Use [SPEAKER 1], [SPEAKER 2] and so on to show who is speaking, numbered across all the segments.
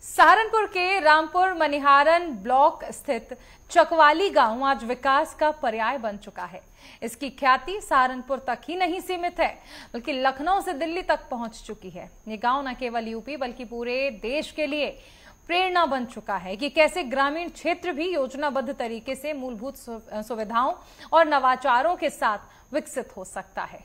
[SPEAKER 1] सहारनपुर के रामपुर मनिहारन ब्लॉक स्थित चकवाली गांव आज विकास का पर्याय बन चुका है। इसकी ख्याति सहारनपुर तक ही नहीं सीमित है, बल्कि लखनऊ से दिल्ली तक पहुंच चुकी है। ये गांव न केवल यूपी बल्कि पूरे देश के लिए प्रेरणा बन चुका है कि कैसे ग्रामीण क्षेत्र भी योजनाबद्ध तरीके से मूलभूत सुविधाओं और नवाचारों के साथ विकसित हो सकता है।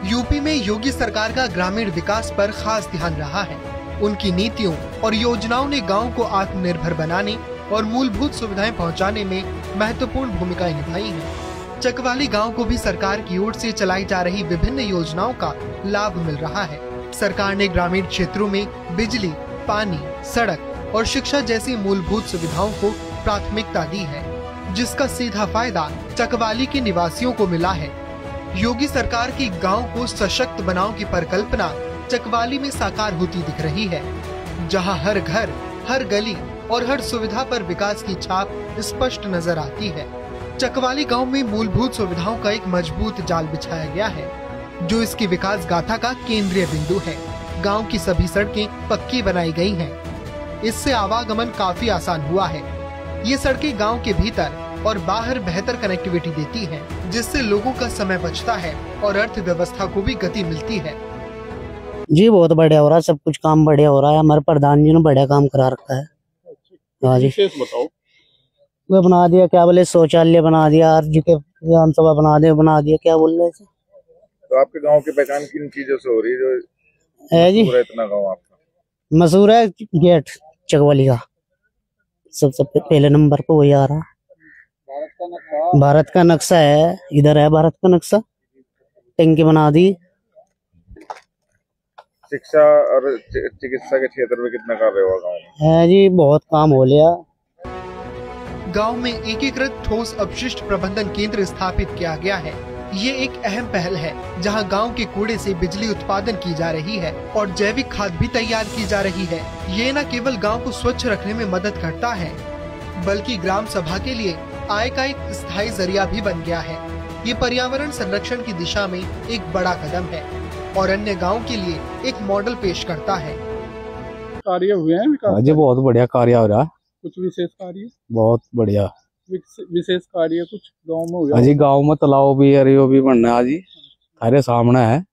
[SPEAKER 2] यूपी में योगी सरकार का ग्रामीण विकास पर खास ध्यान रहा है। उनकी नीतियों और योजनाओं ने गांव को आत्मनिर्भर बनाने और मूलभूत सुविधाएं पहुंचाने में महत्वपूर्ण भूमिकाएं निभाई हैं। चकवाली गांव को भी सरकार की ओर से चलाई जा रही विभिन्न योजनाओं का लाभ मिल रहा है। सरकार ने ग्रामीण क्षेत्रों में बिजली, पानी, सड़क और शिक्षा जैसी मूलभूत सुविधाओं को प्राथमिकता दी है, जिसका सीधा फायदा चकवाली के निवासियों को मिला है। योगी सरकार की गांव को सशक्त बनाओ की परिकल्पना चकवाली में साकार होती दिख रही है, जहां हर घर, हर गली और हर सुविधा पर विकास की छाप स्पष्ट नजर आती है। चकवाली गांव में मूलभूत सुविधाओं का एक मजबूत जाल बिछाया गया है, जो इसकी विकास गाथा का केंद्रीय बिंदु है। गांव की सभी सड़कें पक्की बनाई गई हैं। इससे आवागमन काफी आसान हुआ है। ये सड़कें गांव के भीतर और बाहर बेहतर कनेक्टिविटी देती हैं, जिससे लोगों का समय बचता है और अर्थव्यवस्था को भी गति मिलती है।
[SPEAKER 3] जी बहुत बढ़िया हो रहा है, सब कुछ काम बढ़िया हो रहा है। हमारे प्रधान जी ने बढ़िया काम करा रखा है। हाँ जी,
[SPEAKER 4] बताओ।
[SPEAKER 3] वो बना दिया, क्या बोले, शौचालय बना दिया, आरजी के विधानसभा बना दिया, क्या बोल रहे थे।
[SPEAKER 4] तो आपके गांव की पहचान किन चीजों से हो रही है जो
[SPEAKER 3] है जी?
[SPEAKER 4] इतना गांव आपका
[SPEAKER 3] मशहूर है गेट चकवाली का, सबसे पहले नंबर पे वही आ रहा है। भारत का नक्शा है, इधर है भारत का नक्शा। टंकी बना दी।
[SPEAKER 4] शिक्षा और चिकित्सा के क्षेत्र में कितना कार्य हुआ गाँव में?
[SPEAKER 3] है जी, बहुत काम हो लिया।
[SPEAKER 2] गांव में एकीकृत ठोस अपशिष्ट प्रबंधन केंद्र स्थापित किया गया है। ये एक अहम पहल है, जहां गांव के कूड़े से बिजली उत्पादन की जा रही है और जैविक खाद भी तैयार की जा रही है। ये न केवल गांव को स्वच्छ रखने में मदद करता है, बल्कि ग्राम सभा के लिए आय का एक स्थायी जरिया भी बन गया है। ये पर्यावरण संरक्षण की दिशा में एक बड़ा कदम है और अन्य गांव के लिए एक मॉडल पेश करता है।
[SPEAKER 4] कार्य हुए हैं विकास?
[SPEAKER 5] जी बहुत बढ़िया कार्य हो रहा है।
[SPEAKER 4] कुछ विशेष कार्य?
[SPEAKER 5] बहुत बढ़िया
[SPEAKER 4] विशेष कार्य कुछ गांव में हुआ?
[SPEAKER 5] अजी गांव में तालाब भी अरियो भी बनना है जी, हमारे सामने है।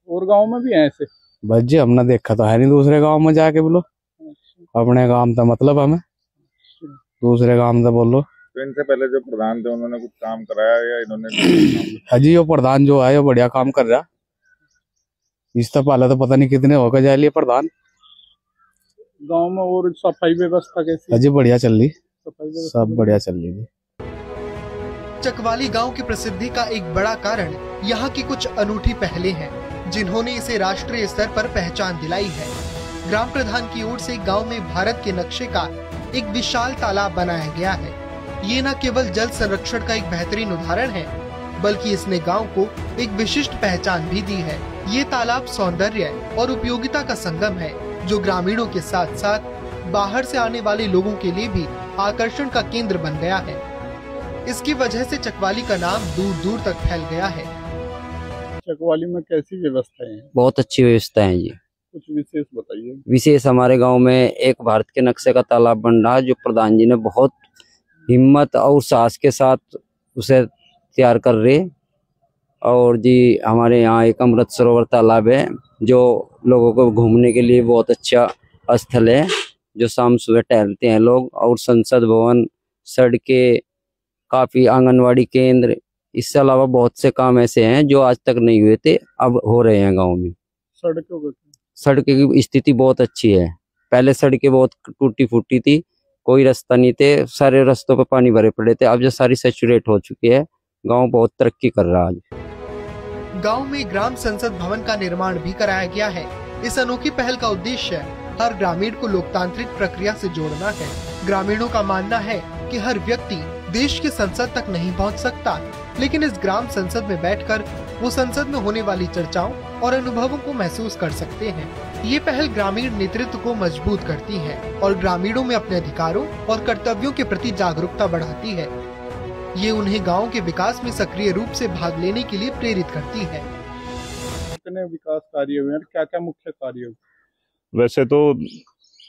[SPEAKER 4] और गांव में भी है ऐसे?
[SPEAKER 5] बस जी हमने देखा तो है नहीं दूसरे गांव में जाके बोलो। अपने गांव का मतलब हमें, दूसरे गांव का बोलो।
[SPEAKER 4] तो इनसे पहले जो प्रधान थे उन्होंने कुछ काम कराया या इन्होंने?
[SPEAKER 5] अजी वो प्रधान जो है वो बढ़िया काम कर रहा। इससे पहले तो पता नहीं कितने होकर जा लिए प्रधान।
[SPEAKER 4] गांव में और सफाई व्यवस्था कैसी?
[SPEAKER 5] अजी बढ़िया चल रही, सब बढ़िया चल रही।
[SPEAKER 2] चकवाली गांव की प्रसिद्धि का एक बड़ा कारण यहाँ की कुछ अनूठी पहलें हैं, जिन्होंने इसे राष्ट्रीय स्तर पर पहचान दिलाई है। ग्राम प्रधान की ओर से गांव में भारत के नक्शे का एक विशाल तालाब बनाया गया है। ये न केवल जल संरक्षण का एक बेहतरीन उदाहरण है, बल्कि इसने गांव को एक विशिष्ट पहचान भी दी है। ये तालाब सौंदर्य और उपयोगिता का संगम है, जो ग्रामीणों के साथ साथ बाहर से आने वाले लोगों के लिए भी आकर्षण का केंद्र बन गया है। इसकी वजह से चकवाली का नाम दूर दूर तक फैल गया है।
[SPEAKER 4] चकवाली में कैसी व्यवस्थाएं हैं?
[SPEAKER 6] बहुत अच्छी व्यवस्था है जी।
[SPEAKER 4] कुछ विशेष बताइए।
[SPEAKER 6] विशेष हमारे गांव में एक भारत के नक्शे का तालाब बन रहा है, जो प्रधान जी ने बहुत हिम्मत और साहस के साथ उसे तैयार कर रहे। और जी हमारे यहाँ एक अमृत सरोवर तालाब है, जो लोगों को घूमने के लिए बहुत अच्छा स्थल है, जो शाम सुबह टहलते हैं लोग। और संसद भवन, सड़कें, काफी आंगनवाड़ी केंद्र, इससे अलावा बहुत से काम ऐसे हैं जो आज तक नहीं हुए थे, अब हो रहे हैं गांव में। सड़कों की स्थिति बहुत अच्छी है। पहले सड़कें बहुत टूटी फूटी थी, कोई रास्ता नहीं थे, सारे रास्तों पे पानी भरे पड़े थे। अब जो सारी सैचुरेट हो चुकी है, गांव बहुत तरक्की कर रहा है।
[SPEAKER 2] गांव में ग्राम संसद भवन का निर्माण भी कराया गया है। इस अनोखी पहल का उद्देश्य हर ग्रामीण को लोकतांत्रिक प्रक्रिया से जोड़ना है। ग्रामीणों का मानना है कि हर व्यक्ति देश की संसद तक नहीं पहुंच सकता, लेकिन इस ग्राम संसद में बैठकर वो संसद में होने वाली चर्चाओं और अनुभवों को महसूस कर सकते हैं। ये पहल ग्रामीण नेतृत्व को मजबूत करती है और ग्रामीणों में अपने अधिकारों और कर्तव्यों के प्रति जागरूकता बढ़ाती है। ये उन्हें गांव के विकास में सक्रिय रूप से भाग लेने के लिए प्रेरित करती है।
[SPEAKER 7] कितने विकास कार्य हुए हैं, क्या क्या मुख्य कार्य हुए?
[SPEAKER 4] वैसे तो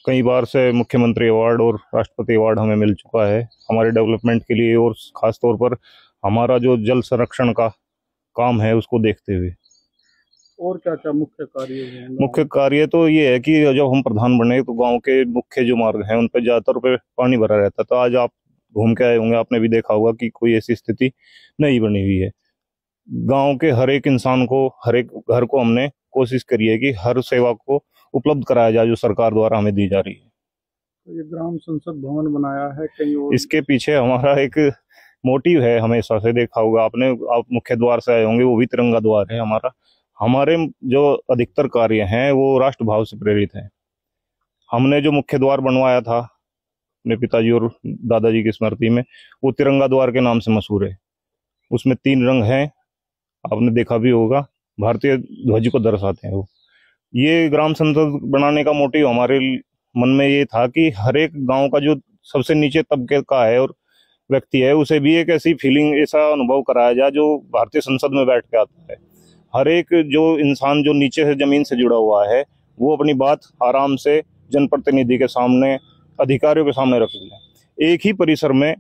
[SPEAKER 4] कई बार से मुख्यमंत्री अवार्ड और राष्ट्रपति अवार्ड हमें मिल चुका है हमारे डेवलपमेंट के लिए, और खास तौर पर हमारा जो जल संरक्षण का काम है उसको देखते हुए।
[SPEAKER 7] और क्या क्या मुख्य कार्य हुए हैं?
[SPEAKER 4] मुख्य कार्य तो ये है कि जब हम प्रधान बने तो गांव के मुख्य जो मार्ग हैं उन पर ज्यादातर पे पानी भरा रहता। तो आज आप घूम के आए होंगे, आपने भी देखा होगा कि कोई ऐसी स्थिति नहीं बनी हुई है। गांव के हर एक इंसान को, हर एक घर को हमने कोशिश करी है कि हर सेवा को उपलब्ध कराया जाए जो सरकार द्वारा हमें दी जा रही है।
[SPEAKER 7] तो ये ग्राम संसद भवन बनाया है कहीं और?
[SPEAKER 4] इसके पीछे हमारा एक मोटिव है, हमेशा से देखा होगा आपने, आप मुख्य द्वार से आए होंगे, वो भी तिरंगा द्वार है हमारा। हमारे जो अधिकतर कार्य हैं वो राष्ट्र भाव से प्रेरित हैं। हमने जो मुख्य द्वार बनवाया था अपने पिताजी और दादाजी की स्मृति में, वो तिरंगा द्वार के नाम से मशहूर है। उसमें 3 रंग हैं, आपने देखा भी होगा, भारतीय ध्वज को दर्शाते हैं वो। ये ग्राम संसद बनाने का मोटिव हमारे मन में ये था कि हर एक गांव का जो सबसे नीचे तबके का है और व्यक्ति है, उसे भी एक ऐसी फीलिंग, ऐसा अनुभव कराया जाए जो भारतीय संसद में बैठ के आता है। हर एक जो इंसान जो नीचे से जमीन से जुड़ा हुआ है वो अपनी बात आराम से जनप्रतिनिधि के सामने, अधिकारियों के सामने रख लें। एक ही परिसर में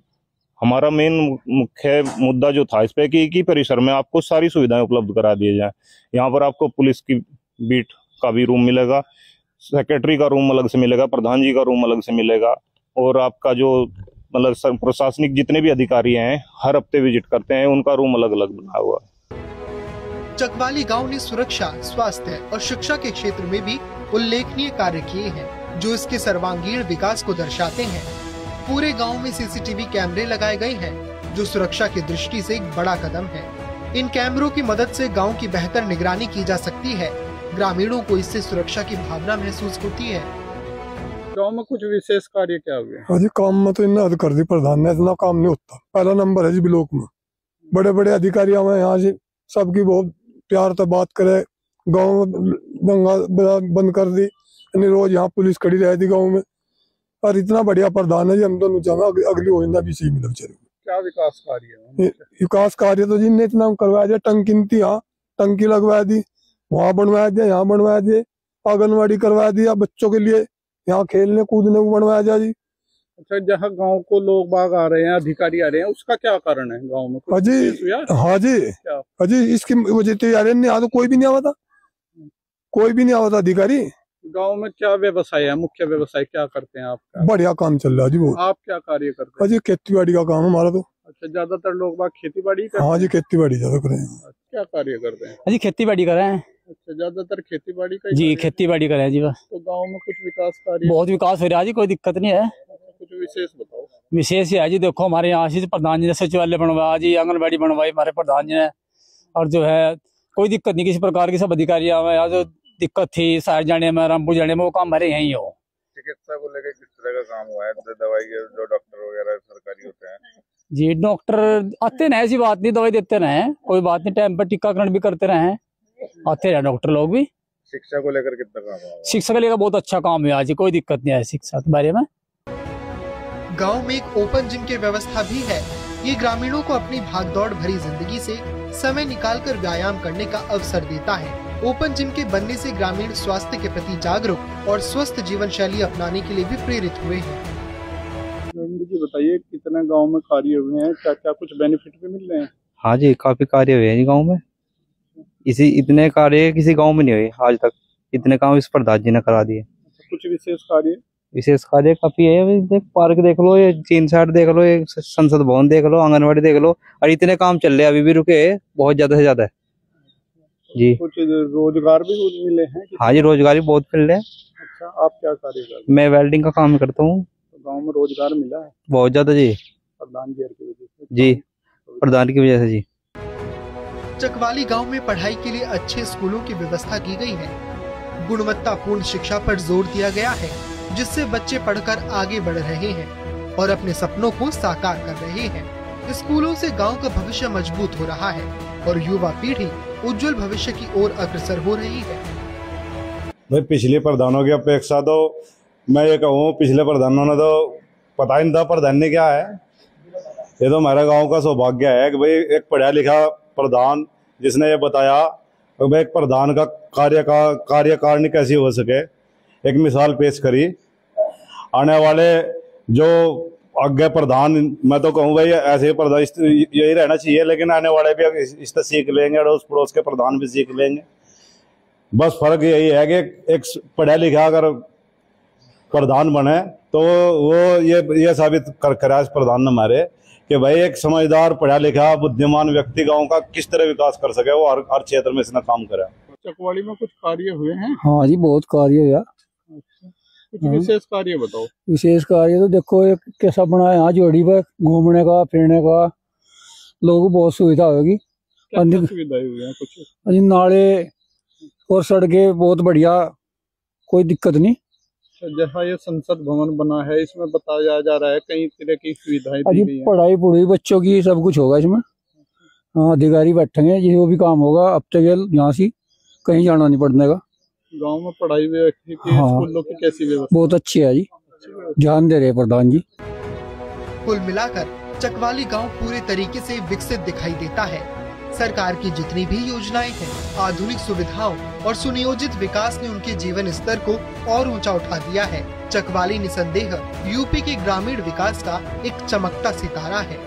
[SPEAKER 4] हमारा मेन मुख्य मुद्दा जो था इस पे कि एक ही परिसर में आपको सारी सुविधाएं उपलब्ध करा दी जाए। यहाँ पर आपको पुलिस की बीट का भी रूम मिलेगा, सेक्रेटरी का रूम अलग से मिलेगा, प्रधान जी का रूम अलग से मिलेगा, और आपका जो मतलब प्रशासनिक जितने भी अधिकारी हैं हर हफ्ते विजिट करते हैं, उनका रूम अलग अलग बना हुआ है।
[SPEAKER 2] चकवाली गांव ने सुरक्षा, स्वास्थ्य और शिक्षा के क्षेत्र में भी उल्लेखनीय कार्य किए हैं जो इसके सर्वांगीण विकास को दर्शाते हैं। पूरे गांव में सीसीटीवी कैमरे लगाए गए हैं जो सुरक्षा की दृष्टि से एक बड़ा कदम है। इन कैमरों की मदद से गांव की बेहतर निगरानी की जा सकती है। ग्रामीणों को इससे सुरक्षा की भावना महसूस होती है।
[SPEAKER 7] गांव में कुछ विशेष कार्य क्या हुए?
[SPEAKER 8] हाँ जी, काम में तो इन्हें हद कर दी प्रधान ने, इतना काम नहीं होता। पहला नंबर है जी ब्लॉक में, बड़े बड़े अधिकारी हमें यहाँ से सबकी बहुत प्यार से बात करे। गाँव में दंगा बंद कर दी, रोज यहाँ पुलिस खड़ी रहती गाँव में, और इतना बढ़िया प्रधान है जी। हम दोनों चाहेंगे अगली योजना भी सही मिले बेचारे।
[SPEAKER 7] क्या विकास कार्य है?
[SPEAKER 8] विकास कार्य तो जिनने इतना करवाया दिया, टंकी थी यहाँ टंकी लगवा दी, वहाँ बनवाया दिया, यहाँ बनवाया दिए, आंगनबाड़ी करवा दिया बच्चों के लिए, यहाँ खेलने कूदने को बनवाया जाए जी।
[SPEAKER 7] अच्छा, जहाँ गांव को लोग बाग आ रहे हैं, अधिकारी आ रहे हैं, उसका क्या कारण है गांव में?
[SPEAKER 8] हाँ जी, हाँ जी, इसकी वजह से यार यहाँ तो कोई भी नहीं आवता, कोई भी नहीं आवता अधिकारी।
[SPEAKER 7] गांव में क्या व्यवसाय है, मुख्य व्यवसाय क्या करते हैं आप?
[SPEAKER 8] बढ़िया काम चल रहा है जी। वो
[SPEAKER 7] आप क्या कार्य करते हैं?
[SPEAKER 8] जी खेती बाड़ी का काम हमारा तो।
[SPEAKER 7] अच्छा, ज्यादातर लोग बाग खेती बाड़ी करते हैं?
[SPEAKER 8] हाँ जी, खेती बाड़ी ज्यादा कर रहे हैं।
[SPEAKER 7] क्या कार्य करते हैं?
[SPEAKER 9] जी खेती बाड़ी कर रहे हैं।
[SPEAKER 7] अच्छा, ज्यादातर खेती बाड़ी का
[SPEAKER 9] जी खेती बाड़ी कर रहे हैं जी। बस
[SPEAKER 7] तो गांव में कुछ विकास कार्य?
[SPEAKER 9] बहुत विकास हो रहा है जी, कोई दिक्कत नहीं है।
[SPEAKER 7] कुछ विशेष बताओ।
[SPEAKER 9] विशेष है जी, देखो हमारे यहाँ से प्रधान जी ने सचिवालय बनवाया जी, आंगनबाड़ी बनवाई हमारे प्रधान जी ने, और जो है कोई दिक्कत नहीं किसी प्रकार की। सब अधिकारी यहाँ जो दिक्कत थी शहर जाने में, रामपुर जाने में, वो काम हमारे यहीं हो।
[SPEAKER 4] चिकित्सा को लेकर किस तरह का काम हुआ है? दवाई जो डॉक्टर वगैरह सरकारी होते हैं
[SPEAKER 9] जी, डॉक्टर आते रहे, ऐसी बात नहीं, दवाई देते रहे, कोई बात नहीं, टाइम पर टीकाकरण भी करते रहे, आते रहे डॉक्टर लोग भी।
[SPEAKER 4] शिक्षा को लेकर कितना काम हुआ?
[SPEAKER 9] शिक्षा को लेकर बहुत अच्छा काम हुआ जी, कोई दिक्कत नहीं है शिक्षा के बारे में।
[SPEAKER 2] गांव में एक ओपन जिम की व्यवस्था भी है। ये ग्रामीणों को अपनी भागदौड़ भरी जिंदगी से समय निकालकर व्यायाम करने का अवसर देता है। ओपन जिम के बनने से ग्रामीण स्वास्थ्य के प्रति जागरूक और स्वस्थ जीवन शैली अपनाने के लिए भी प्रेरित हुए हैं।
[SPEAKER 7] जी बताइए, कितने गांव में कार्य हुए हैं, क्या क्या कुछ बेनिफिट भी मिल रहे हैं?
[SPEAKER 6] हाँ जी, काफी कार्य हुए हैं जी गाँव में। इतने कार्य किसी गांव में नहीं हुए आज तक, इतने काम इस प्रधान जी ने करा दिए।
[SPEAKER 7] कुछ विशेष कार्य?
[SPEAKER 6] विशेष कार्य काफी है, देख पार्क देख लो, ये 3 साइड देख लो, ये संसद भवन देख लो, आंगनबाड़ी देख लो, और इतने काम चल रहे हैं, अभी भी रुके बहुत ज्यादा से ज्यादा है जी।
[SPEAKER 7] कुछ रोजगार भी मिले हैं?
[SPEAKER 6] हाँ जी, रोजगार भी बहुत मिल रहे हैं।
[SPEAKER 7] अच्छा, आप क्या कार्य करते हैं?
[SPEAKER 6] मैं वेल्डिंग का काम करता हूँ।
[SPEAKER 7] तो गाँव में रोजगार मिला है
[SPEAKER 6] बहुत ज्यादा जी,
[SPEAKER 7] प्रधान जी की वजह से?
[SPEAKER 6] जी, प्रधान की वजह से जी।
[SPEAKER 2] चकवाली गांव में पढ़ाई के लिए अच्छे स्कूलों की व्यवस्था की गई है। गुणवत्तापूर्ण शिक्षा पर जोर दिया गया है, जिससे बच्चे पढ़कर आगे बढ़ रहे हैं और अपने सपनों को साकार कर रहे हैं। स्कूलों से गांव का भविष्य मजबूत हो रहा है और युवा पीढ़ी उज्जवल भविष्य की ओर अग्रसर हो रही है।
[SPEAKER 10] भाई पिछले प्रधानों की अपेक्षा तो मैं ये कहूँ, पिछले प्रधानों ने तो पता ही नहीं था प्रधान ने क्या है। ये तो हमारा गांव का सौभाग्य है कि भाई एक पढ़ा लिखा प्रधान जिसने ये बताया कि भाई एक प्रधान का कार्यकारिणी कैसी हो सके, एक मिसाल पेश करी। आने वाले जो आगे प्रधान, मैं तो कहूँ भाई ऐसे प्रधान यही रहना चाहिए, लेकिन आने वाले भी इससे सीख लेंगे, अड़ोस पड़ोस के प्रधान भी सीख लेंगे। बस फर्क यही है कि एक पढ़ा लिखा अगर प्रधान बने तो वो ये साबित करा इस प्रधान ने हमारे कि भाई एक समझदार पढ़ा लिखा बुद्धिमान व्यक्ति गांव का किस तरह विकास कर सके, वो हर क्षेत्र में इसने काम करा।
[SPEAKER 7] चकवाली में कुछ कार्य हुए हैं?
[SPEAKER 9] हाँ जी, बहुत कार्य हुआ।
[SPEAKER 7] कुछ विशेष कार्य बताओ।
[SPEAKER 9] विशेष कार्य तो देखो, एक कैसा बना है यहाँ जोड़ी पर घूमने का फिरने का, लोगों को बहुत सुविधा होगी।
[SPEAKER 7] सुविधाएं हुई हैं कुछ?
[SPEAKER 9] नाले और सड़कें बहुत बढ़िया, कोई दिक्कत नहीं।
[SPEAKER 7] जहाँ ये संसद भवन बना है इसमें बताया जा रहा है कई तरह की सुविधाएं दी गई हैं।
[SPEAKER 9] पढ़ाई पुढ़ाई बच्चों की सब कुछ होगा इसमें। हाँ, अधिकारी बैठेंगे, जो भी काम होगा अब तक यहाँ से कहीं जाना नहीं पड़ने का।
[SPEAKER 7] गांव में पढ़ाई व्यवस्था की,
[SPEAKER 9] हाँ,
[SPEAKER 7] स्कूलों की कैसी व्यवस्था?
[SPEAKER 9] बहुत अच्छी है जी, ध्यान दे रहे प्रधान जी।
[SPEAKER 2] कुल मिलाकर चकवाली गांव पूरे तरीके से विकसित दिखाई देता है। सरकार की जितनी भी योजनाएं हैं, आधुनिक सुविधाओं और सुनियोजित विकास ने उनके जीवन स्तर को और ऊंचा उठा दिया है। चकवाली निसंदेह यूपी के ग्रामीण विकास का एक चमकता सितारा है।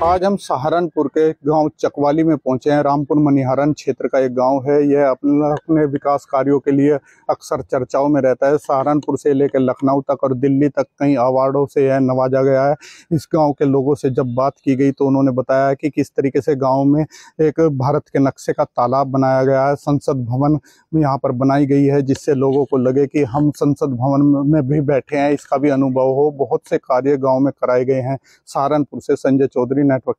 [SPEAKER 7] आज हम सहारनपुर के गांव चकवाली में पहुंचे हैं। रामपुर मनिहारन क्षेत्र का एक गांव है। यह अपने विकास कार्यों के लिए अक्सर चर्चाओं में रहता है। सहारनपुर से लेकर लखनऊ तक और दिल्ली तक कई अवार्डों से यह नवाजा गया है। इस गांव के लोगों से जब बात की गई तो उन्होंने बताया कि किस तरीके से गांव में एक भारत के नक्शे का तालाब बनाया गया है, संसद भवन यहाँ पर बनाई गई है, जिससे लोगों को लगे कि हम संसद भवन में भी बैठे हैं, इसका भी अनुभव हो। बहुत से कार्य गाँव में कराए गए हैं। सहारनपुर से संजय चौधरी, नेटवर्क।